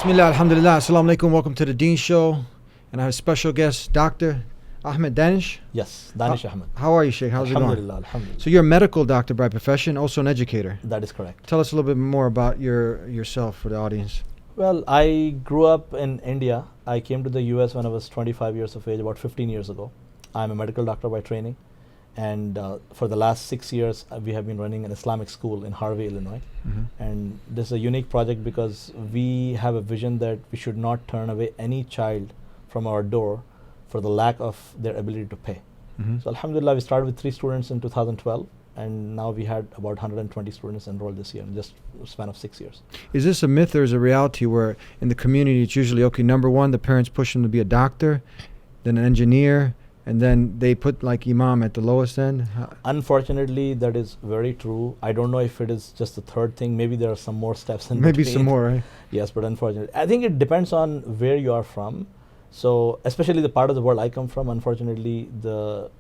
Bismillah, alhamdulillah, assalamu alaikum, welcome to the Deen Show. And I have a special guest, Dr. Danish. Yes, Danish Ahmed. How are you, Sheikh? How's it going? Alhamdulillah. So you're a medical doctor by profession, also an educator. That is correct. Tell us a little bit more about yourself for the audience. Well, I grew up in India. I came to the US when I was 25 years of age, about 15 years ago. I'm a medical doctor by training. And for the last 6 years, we have been running an Islamic school in Harvey, Illinois. And this is a unique project because we have a vision that we should not turn away any child from our door for the lack of their ability to pay. So alhamdulillah, we started with 3 students in 2012, and now we had about 120 students enrolled this year in just a span of 6 years. Is this a myth or is it a reality where in the community it's usually, okay, number one, the parents push them to be a doctor, then an engineer, and then they put like imam at the lowest end? Unfortunately, that is very true. I don't know if it is just the third thing. Maybe there are some more steps in Maybe between. some more, right? Yes, but unfortunately, I think it depends on where you are from. So especially the part of the world I come from, unfortunately, the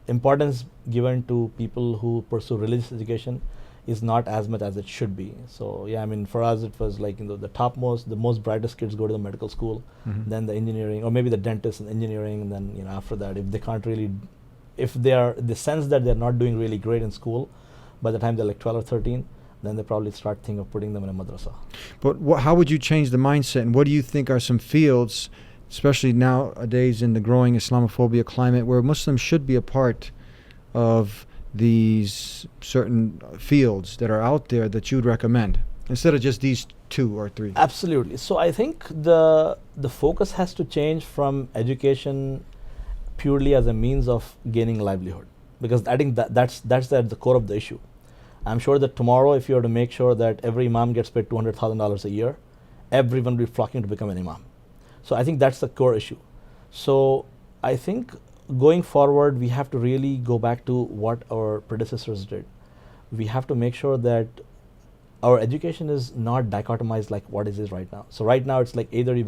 importance given to people who pursue religious education is not as much as it should be. So yeah, I mean, for us it was like, the most brightest kids go to the medical school, then the engineering, or maybe the dentist and engineering, and then after that, if they can't really, if they are the sense that they're not doing really great in school, by the time they're like 12 or 13, then they probably start thinking of putting them in a madrasa. But how would you change the mindset, and what do you think are some fields, especially nowadays in the growing Islamophobia climate, where Muslims should be a part of these certain fields that are out there that you'd recommend, instead of just these 2 or 3? Absolutely. So I think the focus has to change from education purely as a means of gaining livelihood, because I think that's at the core of the issue. I'm sure that tomorrow, if you were to make sure that every imam gets paid $200,000 a year, everyone will be flocking to become an imam. So I think that's the core issue. So I think going forward, we have to really go back to what our predecessors did. We have to make sure that our education is not dichotomized like what it is right now. So right now, it's like either you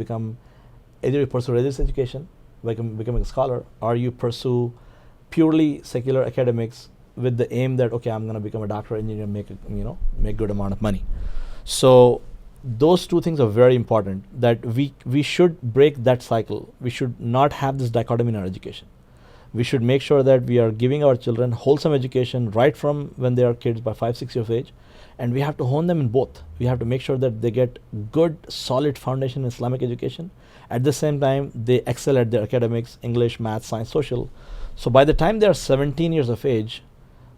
pursue religious education, becoming a scholar, or you pursue purely secular academics with the aim that, okay, I'm going to become a doctor, engineer, make good amount of money. So those 2 things are very important, that we should break that cycle. We should not have this dichotomy in our education. We should make sure that we are giving our children wholesome education right from when they are kids, by 5, 6 years of age, and we have to hone them in both. We have to make sure that they get good, solid foundation in Islamic education. At the same time, they excel at their academics, English, math, science, social. So by the time they are 17 years of age,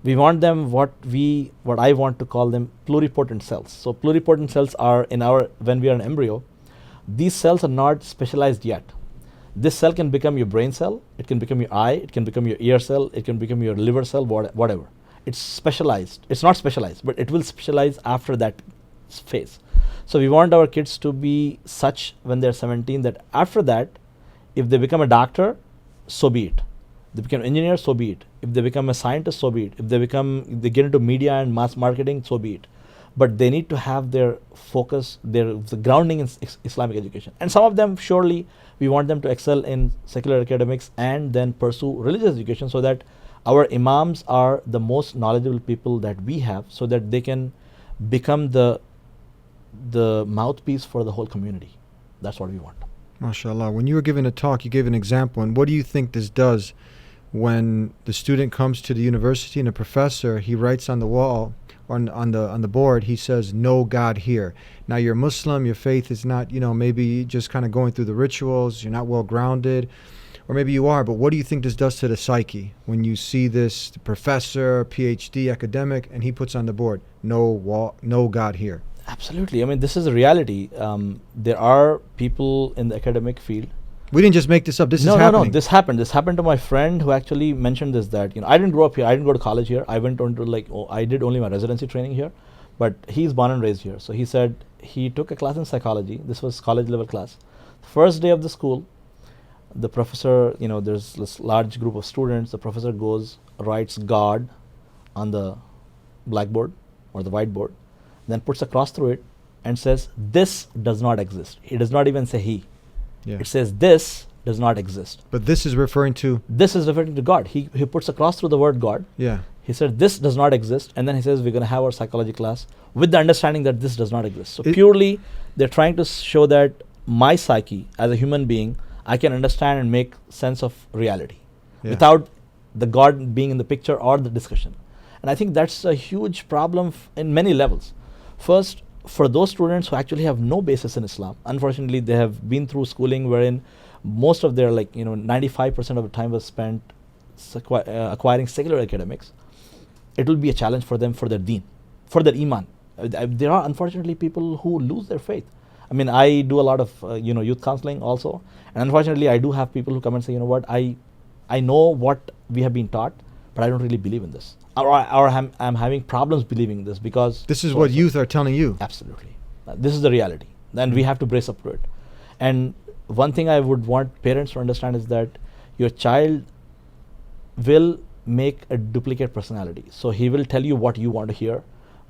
we want them what I want to call them pluripotent cells. So pluripotent cells are when we are an embryo, these cells are not specialized yet. This cell can become your brain cell, it can become your eye, it can become your ear cell, it can become your liver cell, whatever. It's specialized. It's not specialized, but it will specialize after that phase. So we want our kids to be such when they're 17 that after that, if they become a doctor, so be it. They become an engineer, so be it. If they become a scientist, so be it. If they get into media and mass marketing, so be it. But they need to have their focus, the grounding in Islamic education. And some of them, surely, we want them to excel in secular academics and then pursue religious education, so that our imams are the most knowledgeable people that we have, so that they can become the mouthpiece for the whole community. That's what we want. MashaAllah. When you were giving a talk, you gave an example. And what do you think this does when the student comes to the university and a professor, he writes on the wall, on the board, he says, "No God here." Now you're Muslim, your faith is not, maybe just kind of going through the rituals, you're not well grounded, or maybe you are, but what do you think this does to the psyche when you see this professor, PhD, academic, and he puts on the board, no God here? Absolutely. I mean, this is a reality. There are people in the academic field. We didn't just make this up. This is happening. No. This happened to my friend who actually mentioned this, that I didn't grow up here. I didn't go to college here. I went on to I did only my residency training here, but he's born and raised here. So he said he took a class in psychology. This was college level class. First day of the school, the professor, there's this large group of students. The professor writes God on the blackboard or the whiteboard, then puts a cross through it and says, "This does not exist." He does not even say he. Yeah. It says this does not exist. But this is referring to? This is referring to God. He puts a cross through the word God. Yeah. He said this does not exist, and then he says we're going to have our psychology class with the understanding that this does not exist. So purely they're trying to show that my psyche as a human being, I can understand and make sense of reality without the God being in the picture or the discussion. And I think that's a huge problem in many levels. First, for those students who actually have no basis in Islam, unfortunately they have been through schooling wherein most of their 95% of the time was spent acquiring secular academics. It will be a challenge for them for their deen, for their iman. There are unfortunately people who lose their faith. I mean, I do a lot of youth counseling also, and unfortunately I do have people who come and say, you know what, I know what we have been taught, but I don't really believe in this, or I'm having problems believing this because this is what youth are telling you. Absolutely, this is the reality, and we have to brace up to it. And one thing I would want parents to understand is that your child will make a duplicate personality. So he will tell you what you want to hear,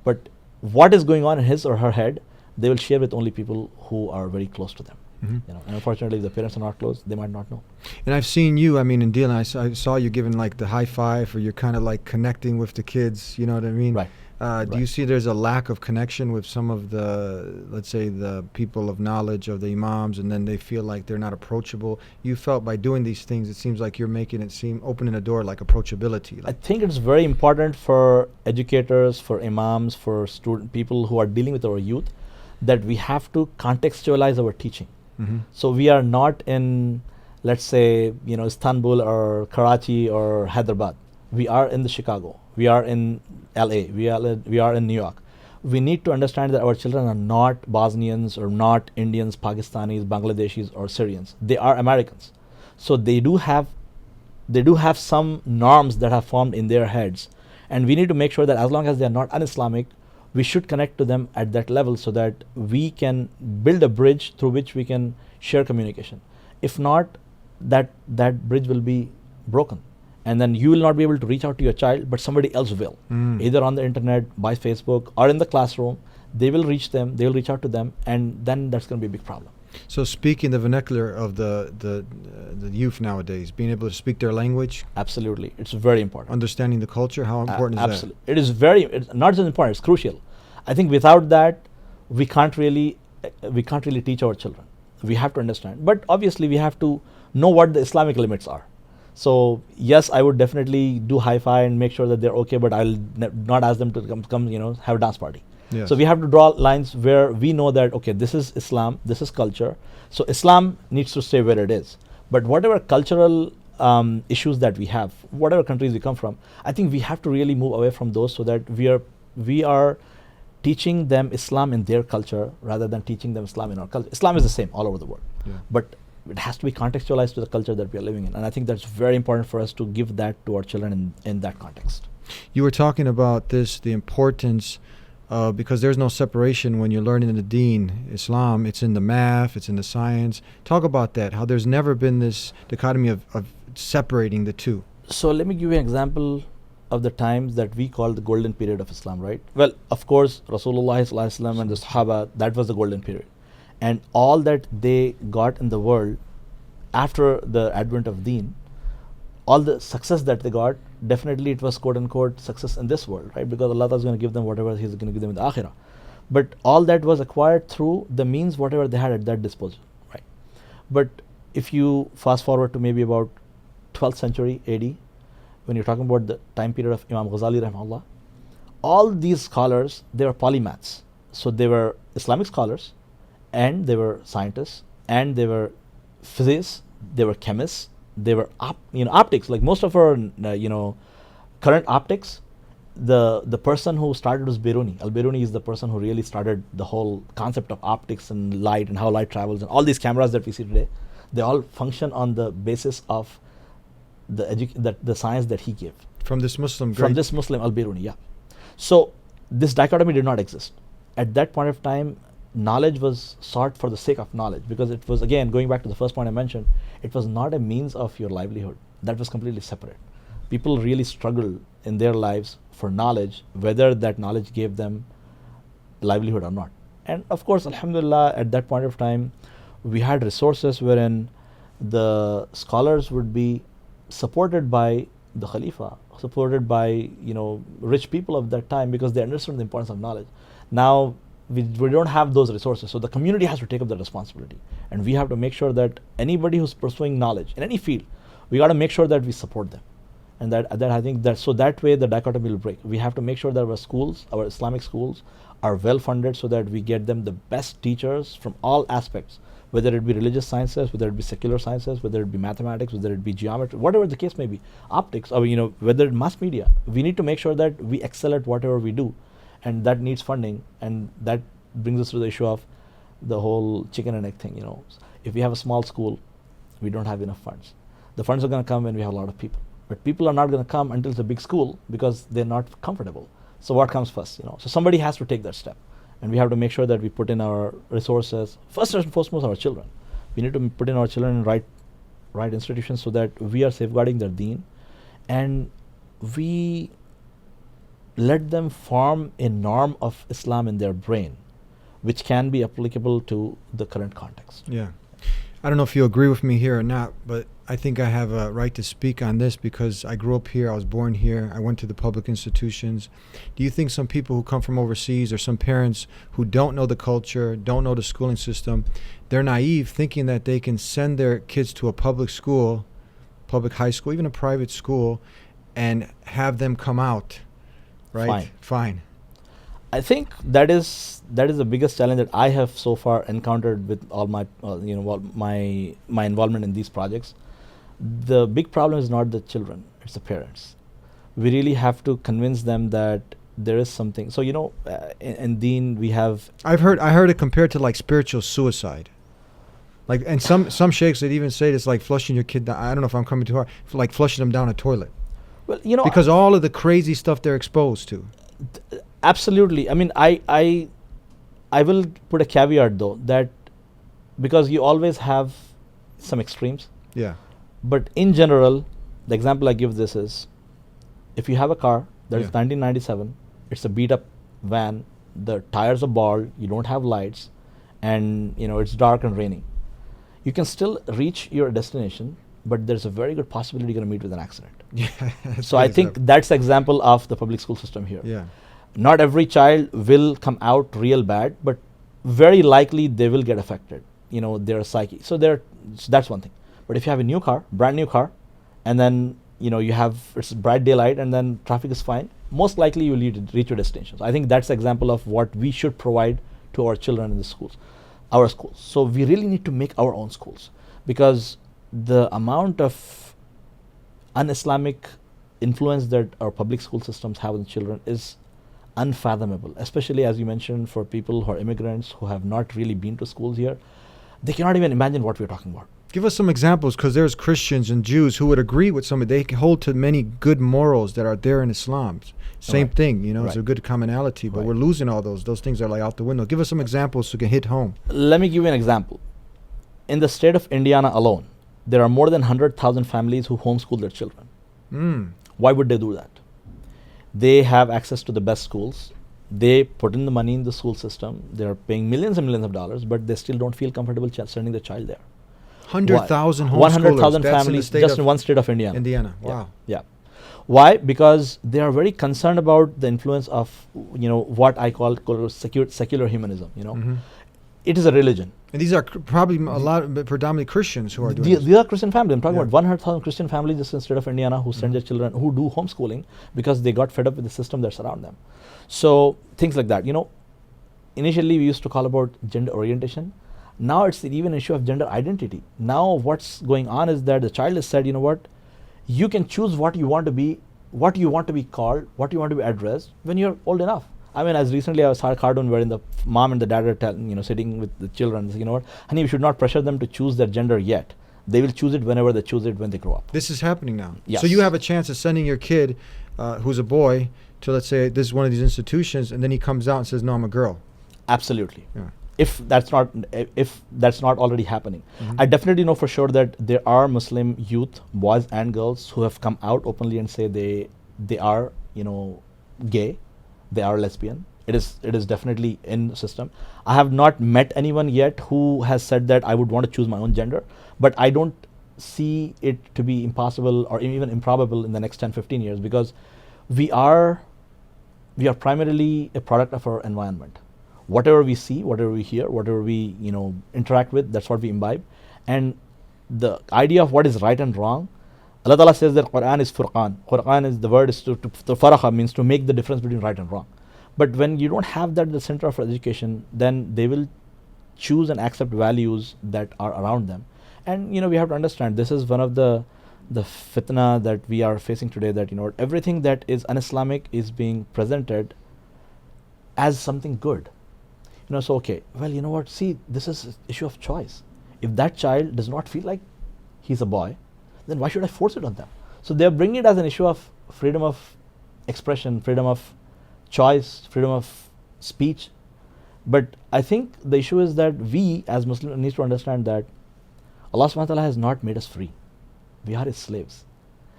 but what is going on in his or her head, they will share with only people who are very close to them. And unfortunately, if the parents are not close, they might not know. And I've seen you, I mean, in dealing, I saw you giving like the high five, or you're kind of like connecting with the kids, you know what I mean? Right. Do you see there's a lack of connection with some of the, let's say, the people of knowledge, of the imams, and then they feel like they're not approachable? You felt by doing these things, it seems like you're making it seem, opening a door like approachability. I think it's very important for educators, for imams, for people who are dealing with our youth, that we have to contextualize our teaching. So we are not in, let's say, Istanbul or Karachi or Hyderabad. We are in the Chicago. We are in LA. We are in New York. We need to understand that our children are not Bosnians or not Indians, Pakistanis, Bangladeshis, or Syrians. They are Americans. So they do have some norms that have formed in their heads, and we need to make sure that as long as they are not un-Islamic, we should connect to them at that level so that we can build a bridge through which we can share communication. If not, that bridge will be broken. And then you will not be able to reach out to your child, but somebody else will. Either on the internet, by Facebook, or in the classroom. They will reach them, they will reach out to them, and then that's going to be a big problem. So speaking the vernacular of the youth nowadays, being able to speak their language? Absolutely, it's very important. Understanding the culture, how important is that? Absolutely, it is it's not just important, it's crucial. I think without that, we can't really teach our children. We have to understand, but obviously we have to know what the Islamic limits are. So yes, I would definitely do hi-fi and make sure that they're okay, but I'll not ask them to come have a dance party. Yes. So we have to draw lines where we know that, okay, this is Islam, this is culture. So Islam needs to stay where it is. But whatever cultural issues that we have, whatever countries we come from, I think we have to really move away from those so that we are teaching them Islam in their culture rather than teaching them Islam in our culture. Islam is the same all over the world, but it has to be contextualized to the culture that we are living in. And I think that's very important for us to give that to our children in that context. You were talking about the importance, because there's no separation when you're learning the deen, Islam. It's in the math, it's in the science. Talk about that, how there's never been this dichotomy of separating the two. So let me give you an example of the times that we call the golden period of Islam, right? Well, of course, Rasulullah ﷺ and the Sahaba, that was the golden period. And all that they got in the world after the advent of deen, all the success that they got, definitely it was quote unquote success in this world, right? Because Allah is going to give them whatever He's going to give them in the akhirah. But all that was acquired through the means whatever they had at their disposal, right? But if you fast forward to maybe about 12th century AD, when you're talking about the time period of Imam Ghazali rahimahullah, all these scholars, they were polymaths. So they were Islamic scholars, and they were scientists, and they were physicists, they were chemists, they were optics. Like most of our current optics, the person who started was Biruni. Al-Biruni is the person who really started the whole concept of optics and light and how light travels, and all these cameras that we see today, they all function on the basis of the science that he gave. From this Muslim Al-Biruni, yeah. So this dichotomy did not exist. At that point of time, knowledge was sought for the sake of knowledge, because it was, again, going back to the first point I mentioned, it was not a means of your livelihood. That was completely separate. People really struggled in their lives for knowledge, whether that knowledge gave them livelihood or not. And of course, alhamdulillah, at that point of time, we had resources wherein the scholars would be supported by the Khalifa, supported by rich people of that time because they understood the importance of knowledge. Now we don't have those resources, so the community has to take up the responsibility, and we have to make sure that anybody who's pursuing knowledge in any field, we got to make sure that we support them, and that I think that so that way the dichotomy will break. We have to make sure that our schools, our Islamic schools, are well funded so that we get them the best teachers from all aspects, whether it be religious sciences, whether it be secular sciences, whether it be mathematics, whether it be geometry, whatever the case may be, optics, or whether it mass media. We need to make sure that we excel at whatever we do, and that needs funding, and that brings us to the issue of the whole chicken and egg thing. If we have a small school, we don't have enough funds. The funds are going to come when we have a lot of people, but people are not going to come until it's a big school because they're not comfortable. So what comes first? So somebody has to take that step, and we have to make sure that we put in our resources. First and foremost, our children. We need to put in our children in right institutions so that we are safeguarding their deen, and we let them form a norm of Islam in their brain, which can be applicable to the current context. Yeah. I don't know if you agree with me here or not, but I think I have a right to speak on this because I grew up here, I was born here, I went to the public institutions. Do you think some people who come from overseas or some parents who don't know the culture, don't know the schooling system, they're naive thinking that they can send their kids to a public school, public high school, even a private school, and have them come out, right? Fine. I think that is the biggest challenge that I have so far encountered with all my my involvement in these projects. The big problem is not the children; it's the parents. We really have to convince them that there is something. So in Deen we have. I heard it compared to like spiritual suicide. Like, and some sheikhs that even say it's like flushing your kid down. I don't know if I'm coming too hard. Like flushing them down a toilet. Well, because all of the crazy stuff they're exposed to. Absolutely. I mean, I will put a caveat though that because you always have some extremes. Yeah. But in general, the example I give this is, if you have a car that is 1997, it's a beat up van, the tires are bald, you don't have lights, and it's dark and raining. You can still reach your destination, but there's a very good possibility you're going to meet with an accident. Yeah. So I think that's the example of the public school system here. Yeah. Not every child will come out real bad, but very likely they will get affected, their psyche. So that's one thing. But if you have a new car, brand new car, and then it's bright daylight and then traffic is fine, most likely you will reach your destination. So I think that's the example of what we should provide to our children in the schools, our schools. So we really need to make our own schools, because the amount of un-Islamic influence that our public school systems have on children is unfathomable, especially as you mentioned for people who are immigrants who have not really been to schools here. They cannot even imagine what we're talking about. Give us some examples, because there's Christians and Jews who would agree with some of they hold to many good morals that are there in Islam. Same thing, it's a good commonality, but we're losing all those. Those things are like out the window. Give us some examples so we can hit home. Let me give you an example. In the state of Indiana alone, there are more than 100,000 families who homeschool their children. Why would they do that? They have access to the best schools. They put in the money in the school system. They're paying millions and millions of dollars, but they still don't feel comfortable sending their child there. 100,000 homeschoolers. 100,000 families just in one state of Indiana. Wow. Yeah. Why? Because they are very concerned about the influence of what I call secular humanism. It is a religion. And these are probably predominantly Christians who are doing this. These are Christian families. I'm talking about 100,000 Christian families just in the state of Indiana who send their children, who do homeschooling because they got fed up with the system that's around them. So things like that. Initially we used to call about gender orientation. Now it's even an issue of gender identity. Now what's going on is that the child is said, you can choose what you want to be, what you want to be called, what you want to be addressed when you're old enough. I mean, as recently I saw a cartoon wherein the mom and the dad are sitting with the children. Honey, we should not pressure them to choose their gender yet. They will choose it whenever they choose it when they grow up. This is happening now. Yes. So you have a chance of sending your kid, who's a boy, to, let's say, this is one of these institutions, and then he comes out and says, no, I'm a girl. Absolutely. Yeah. If that's not already happening. I definitely know for sure that there are Muslim youth, boys and girls, who have come out openly and say they are gay, they are lesbian. It is definitely in the system. I have not met anyone yet who has said that I would want to choose my own gender, but I don't see it to be impossible or even improbable in the next 10, 15 years, because we are primarily a product of our environment. Whatever we see, whatever we hear, whatever we interact with, that's what we imbibe. And the idea of what is right and wrong, Allah Ta'ala says that Quran is Furqan. Quran is, the word is to Faraqa means to make the difference between right and wrong. But when you don't have that at the center of education, then they will choose and accept values that are around them. And we have to understand, this is one of the fitna that we are facing today, that everything that is un-Islamic is being presented as something good. So okay, well, you know what, see, this is an issue of choice. If that child does not feel like he's a boy, then why should I force it on them? So they're bringing it as an issue of freedom of expression, freedom of choice, freedom of speech. But I think the issue is that we as Muslims need to understand that Allah subhanahu wa ta'ala has not made us free. We are His slaves.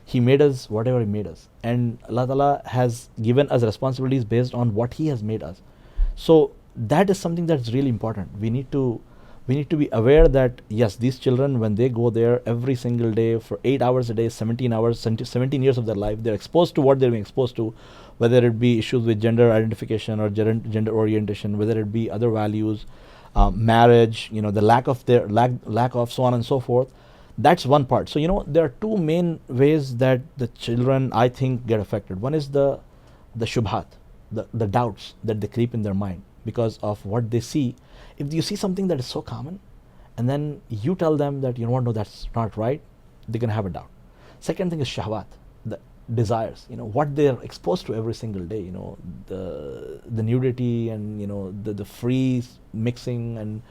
He made us whatever He made us. And Allah ta'ala has given us responsibilities based on what He has made us. So that is something that's really important. We need to be aware that yes, these children, when they go there every single day for 8 hours a day, 17 hours, 17 years of their life, they're exposed to what they're being exposed to, whether it be issues with gender identification or gender orientation, whether it be other values, marriage, the lack of so on and so forth. That's one part. So there are two main ways that the children, I think, get affected. One is the shubhat, the doubts that they creep in their mind because of what they see. If you see something that is so common, and then you tell them that no, that's not right, they're gonna have a doubt. Second thing is shahwat, the desires. What they are exposed to every single day. The nudity and the free mixing, and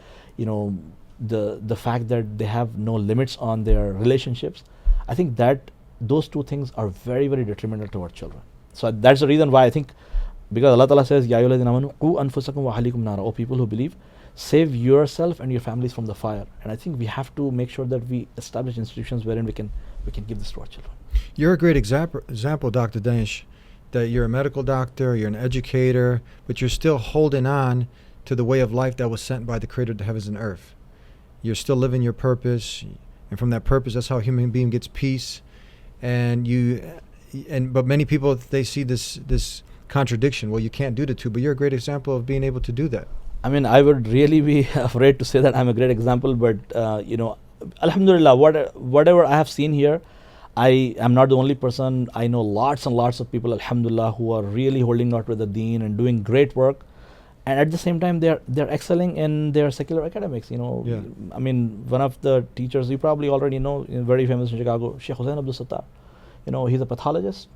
the fact that they have no limits on their relationships. I think that those two things are very, very detrimental to our children. So that's the reason why I think, because Allah Ta'ala says, Ya ayyuhalladhina amanu qu anfusakum wa ahlikum nara, O people who believe, save yourself and your families from the fire. And I think we have to make sure that we establish institutions wherein we can give this to our children. You're a great example, Dr. Danish, that you're a medical doctor, you're an educator, but you're still holding on to the way of life that was sent by the Creator of the heavens and earth. You're still living your purpose, and from that purpose, that's how a human being gets peace. But many people, they see this contradiction. Well, you can't do the two, but you're a great example of being able to do that. I mean, I would really be afraid to say that I'm a great example, but alhamdulillah, whatever I have seen here, I am not the only person. I know lots and lots of people, alhamdulillah, who are really holding out with the deen and doing great work, and at the same time they're excelling in their secular academics. Yeah. I mean, one of the teachers you probably already know, very famous in Chicago, Sheikh Hussain Abdul Sattar. He's a pathologist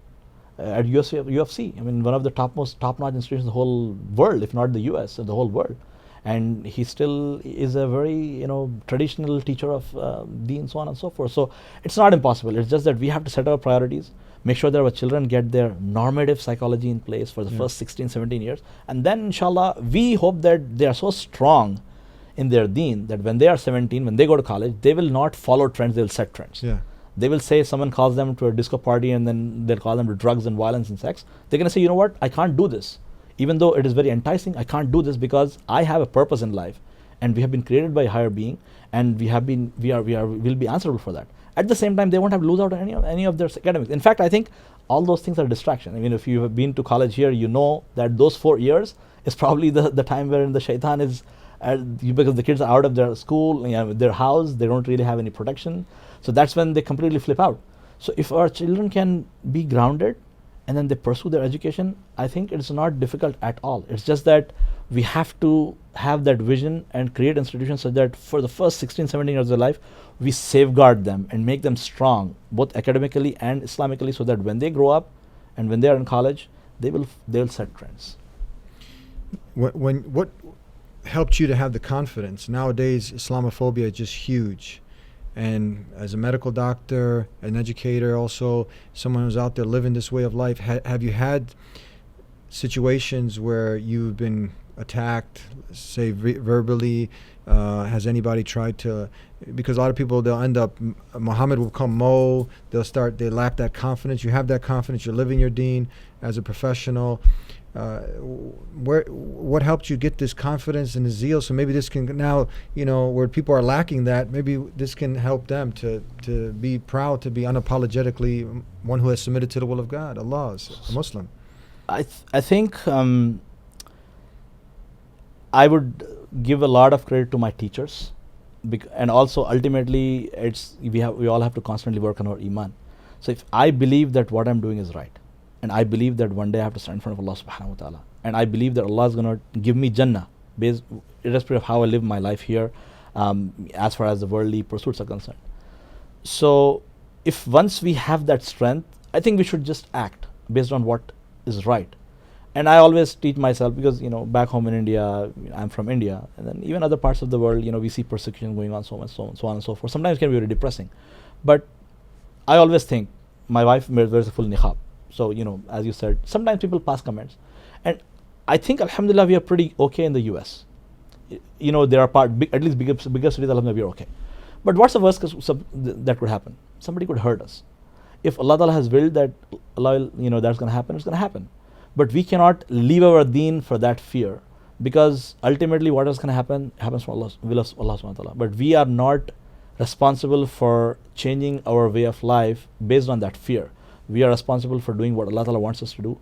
at UFC. I mean, one of the top-notch institutions in the whole world, if not the US, the whole world. And he still is a very, traditional teacher of deen, so on and so forth. So it's not impossible. It's just that we have to set our priorities, make sure that our children get their normative psychology in place for the first 16, 17 years. And then, inshallah, we hope that they are so strong in their deen that when they are 17, when they go to college, they will not follow trends, they will set trends. Yeah. They will say, someone calls them to a disco party and then they'll call them to drugs and violence and sex. They're going to say, you know what, I can't do this. Even though it is very enticing, I can't do this because I have a purpose in life, and we have been created by a higher being, and we'll be answerable for that. At the same time, they won't have to lose out on any of their academics. In fact, I think all those things are a distraction. I mean, if you have been to college here, you know that those 4 years is probably the time wherein the shaitan is, because the kids are out of their school, their house, they don't really have any protection. So that's when they completely flip out. So if our children can be grounded and then they pursue their education, I think it's not difficult at all. It's just that we have to have that vision and create institutions so that for the first 16, 17 years of their life, we safeguard them and make them strong, both academically and Islamically, so that when they grow up and when they are in college, they will set trends. What helped you to have the confidence? Nowadays, Islamophobia is just huge. And as a medical doctor, an educator, also someone who's out there living this way of life, have you had situations where you've been attacked, say verbally? Has anybody tried to? Because a lot of people, they'll end up, Muhammad will become Mo. They lack that confidence. You have that confidence. You're living your deen as a professional. what helped you get this confidence and the zeal? So maybe this can now, where people are lacking that, maybe this can help them to be proud, to be unapologetically one who has submitted to the will of God, Allah, a Muslim. I think I would give a lot of credit to my teachers, and also ultimately we all have to constantly work on our iman. So if I believe that what I'm doing is right, and I believe that one day I have to stand in front of Allah subhanahu wa ta'ala, and I believe that Allah is going to give me Jannah irrespective of how I live my life here, as far as the worldly pursuits are concerned. So if once we have that strength, I think we should just act based on what is right. And I always teach myself, because back home in India, I'm from India, and then even other parts of the world, we see persecution going on, so on and so forth. Sometimes it can be very depressing, but I always think, my wife wears a full niqab, so as you said, sometimes people pass comments, and I think alhamdulillah we are pretty okay in the US. There are at least bigger cities, alhamdulillah, we are okay. But what's the worst that could happen? Somebody could hurt us. If Allah Ta'ala has willed that Allah, that's going to happen, it's going to happen. But we cannot leave our deen for that fear, because ultimately what is going to happen happens for Allah's will of Allah subhanahu wa ta'ala. But we are not responsible for changing our way of life based on that fear. We are responsible for doing what Allah Ta'ala wants us to do.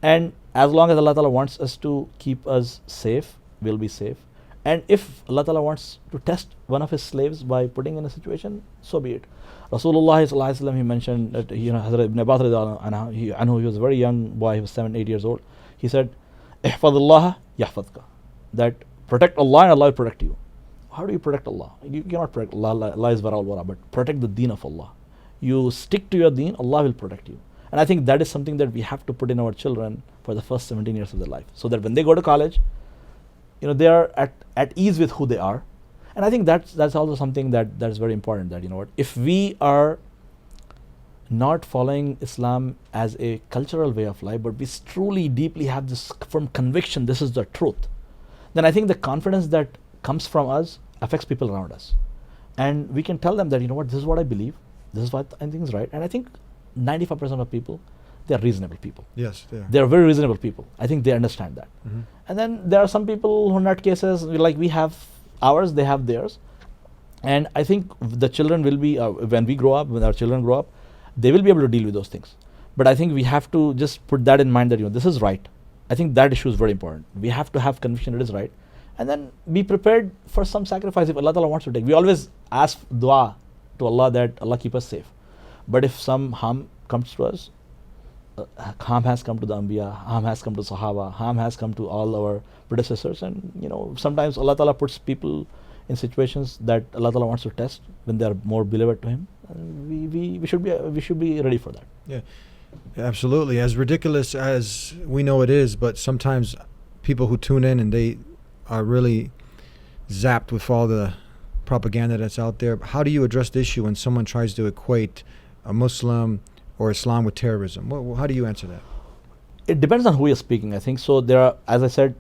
And as long as Allah Ta'ala wants us to keep us safe, we'll be safe. And if Allah Ta'ala wants to test one of his slaves by putting in a situation, so be it. Rasulullah sallallahu alaihi wasallam, he mentioned that Hazrat Ibn Abbas anhu, he was a very young boy, he was 7-8 years old. He said, "Ihfadullah yahfadka," that protect Allah and Allah will protect you. How do you protect Allah? You cannot protect Allah. Allah is Wara'ul Wara, but protect the deen of Allah. You stick to your deen, Allah will protect you. And I think that is something that we have to put in our children for the first 17 years of their life, so that when they go to college, they are at ease with who they are. And I think that's also something that's very important, that if we are not following Islam as a cultural way of life, but we truly deeply have this firm conviction this is the truth, then I think the confidence that comes from us affects people around us. And we can tell them that, this is what I believe, this is what I think is right. And I think 95% of people, they are reasonable people. Yes, they are. They are very reasonable people. I think they understand that. Mm-hmm. And then there are some people who are not cases, like we have ours, they have theirs. And I think the children will be, when we grow up, when our children grow up, they will be able to deal with those things. But I think we have to just put that in mind, that this is right. I think that issue is very important. We have to have conviction it is right, and then be prepared for some sacrifice if Allah Ta'ala wants to take. We always ask dua to Allah that Allah keep us safe. But if some harm comes to us, harm has come to the Anbiya, harm has come to Sahaba, harm has come to all our predecessors, and sometimes Allah Ta'ala puts people in situations that Allah Ta'ala wants to test when they are more beloved to Him. And we should be ready for that. Yeah, absolutely. As ridiculous as we know it is, but sometimes people who tune in and they are really zapped with all the propaganda that's out there. How do you address the issue when someone tries to equate a Muslim or Islam with terrorism? How do you answer that? It depends on who you're speaking, I think. So there are, as I said,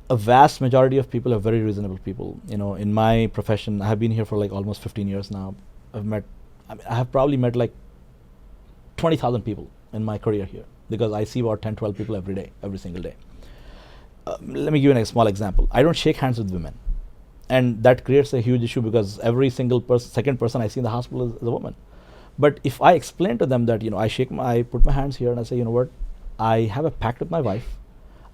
a vast majority of people are very reasonable people. In my profession, I have been here for like almost 15 years now. I have probably met like 20,000 people in my career here, because I see about 10, 12 people every day, every single day. Let me give you a small example. I don't shake hands with women. And that creates a huge issue, because every single second person I see in the hospital is a woman. But if I explain to them that, I put my hands here and I say, what, I have a pact with my wife.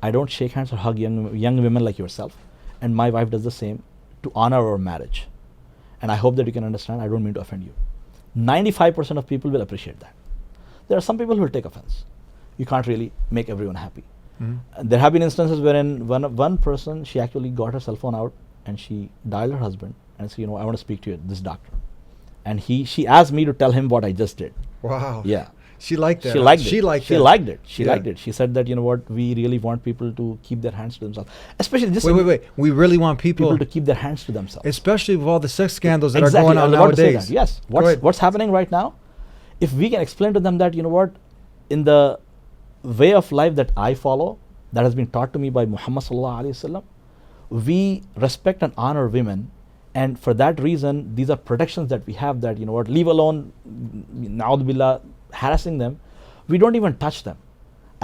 I don't shake hands or hug young women like yourself. And my wife does the same to honor our marriage. And I hope that you can understand, I don't mean to offend you. 95% of people will appreciate that. There are some people who will take offense. You can't really make everyone happy. Mm-hmm. There have been instances wherein one person, she actually got her cell phone out and she dialed her husband and said, I want to speak to you, this doctor. And she asked me to tell him what I just did. Wow. Yeah. She liked that. She liked it. She liked it. She liked it. She said that, we really want people to keep their hands to themselves. Especially this. Wait. We really want people to keep their hands to themselves. Especially with all the sex scandals that exactly. are going on nowadays. Yes. What's happening right now? If we can explain to them that, in the way of life that I follow, that has been taught to me by Muhammad sallallahu alaihi wasallam, we respect and honor women. And for that reason, these are protections that we have, that, leave alone, na'udhu billah, harassing them. We don't even touch them.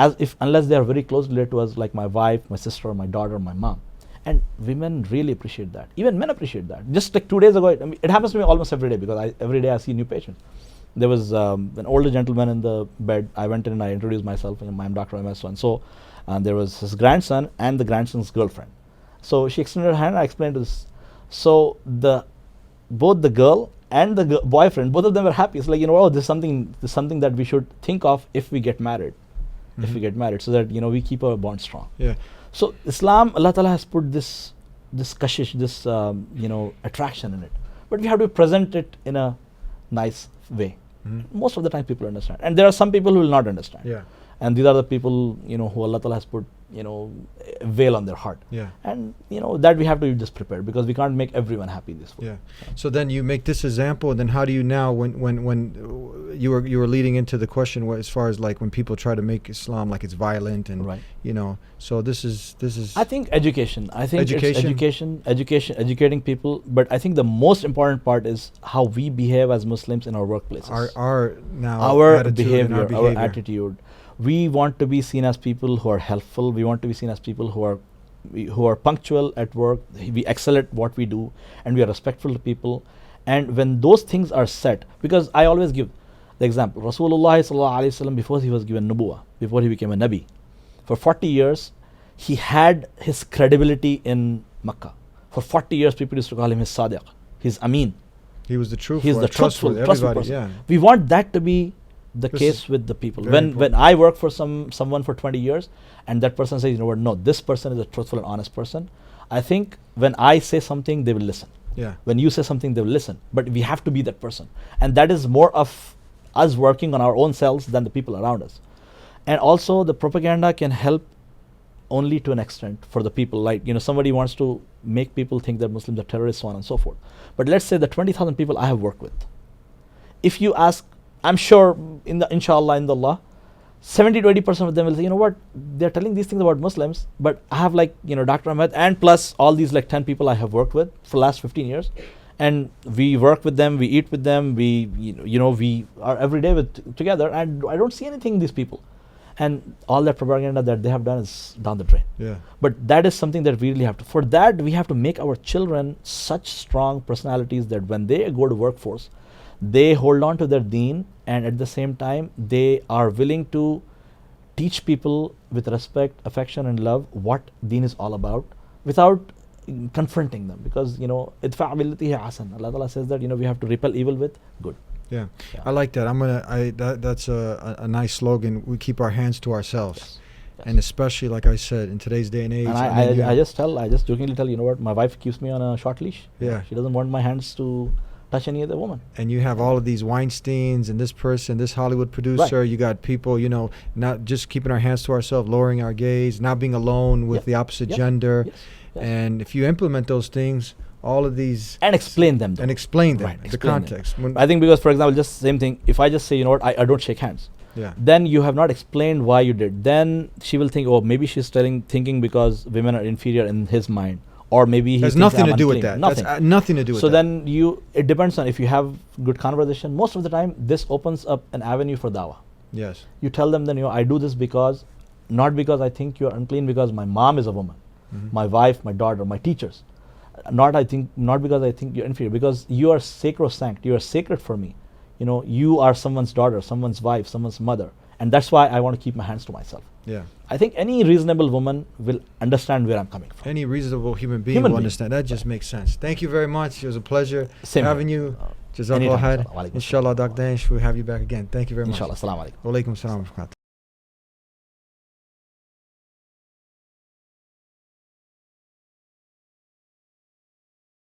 as if unless they are very close related to us, like my wife, my sister, my daughter, my mom. And women really appreciate that. Even men appreciate that. Just like 2 days ago, I mean, it happens to me almost every day because every day I see new patients. There was an older gentleman in the bed. I went in and I introduced myself, and I'm Dr. MS so and so. And there was his grandson and the grandson's girlfriend. So she extended her hand. I explained this. So both the girl and the boyfriend, both of them were happy. It's like, oh, this is something that we should think of if we get married. If we get married, so that we keep our bond strong. Yeah. So Islam, Allah Ta'ala has put this kashish, this attraction in it, but we have to present it in a nice way. Most of the time people understand, and there are some people who will not understand. Yeah. And these are the people who Allah Ta'ala has put a veil on their heart. Yeah. And that we have to just prepare, because we can't make everyone happy this way. Yeah. So then you make this example, and then how do you now, when you were leading into the question, as far as like when people try to make Islam like it's violent and Right. So this is. I think education. I think it's educating people. But I think the most important part is how we behave as Muslims in our workplaces. Our attitude behavior, and our attitude. We want to be seen as people who are helpful. We want to be seen as people who are punctual at work. We excel at what we do, and we are respectful to people. And when those things are set, because I always give the example, Rasulullah sallallahu alaihi wasallam, before he was given nubuwah, before he became a nabi, for 40 years, he had his credibility in Makkah. For 40 years, people used to call him his sadiq, his amin. He was the truthful. He's the trustful person. Yeah. We want that to be the case with the people. When I work for someone for 20 years, and that person says, what, no, this person is a truthful and honest person, I think when I say something, they will listen. Yeah. When you say something, they will listen. But we have to be that person. And that is more of us working on our own selves than the people around us. And also the propaganda can help only to an extent for the people. Like, somebody wants to make people think that Muslims are terrorists, so on and so forth. But let's say the 20,000 people I have worked with, if you ask, I'm sure inshallah, in the Allah, 70 to 80% of them will say, what, they're telling these things about Muslims, but I have Dr. Ahmed and plus all these 10 people I have worked with for the last 15 years. And we work with them, we eat with them, we are every day together, and I don't see anything in these people. And all that propaganda that they have done is down the drain. Yeah. But that is something that we really have to, for that we have to make our children such strong personalities that when they go to workforce, they hold on to their deen, and at the same time they are willing to teach people with respect, affection and love what deen is all about, without confronting them. Because idfa' billati hi hasan. Allah Ta'ala says that we have to repel evil with good. Yeah. I like that. That's a nice slogan. We keep our hands to ourselves. Yes. Yes. And especially, like I said, in today's day and age. And I just jokingly tell, what, my wife keeps me on a short leash. Yeah. She doesn't want my hands to touch any other woman. And you have all of these Weinsteins and this person, this Hollywood producer. Right. You got people, not just keeping our hands to ourselves, lowering our gaze, not being alone with the opposite gender. Yes. Yes. And if you implement those things, all of these... And explain them. Though. And explain them, right. the context. I think because, for example, just the same thing, if I just say, I don't shake hands. Yeah. Then you have not explained why you did. Then she will think, oh, maybe she's thinking because women are inferior in his mind. Or maybe he has nothing to do with that. Nothing. That's nothing to do with that. So then it depends on if you have good conversation. Most of the time, this opens up an avenue for dawah. Yes. You tell them then, I do this not because I think you're unclean, because my mom is a woman, my wife, my daughter, my teachers. Not because I think you're inferior, because you are sacrosanct. You are sacred for me. You are someone's daughter, someone's wife, someone's mother, and that's why I want to keep my hands to myself. Yeah. I think any reasonable woman will understand where I'm coming from. Any reasonable human being will understand. That just makes sense. Thank you very much. It was a pleasure having you. Jazakallah khair. Inshallah, Dr. Danish, we'll have you back again. Thank you very much. Inshallah. Assalamu alaikum. Wa alaikum assalam wa rahmatullah.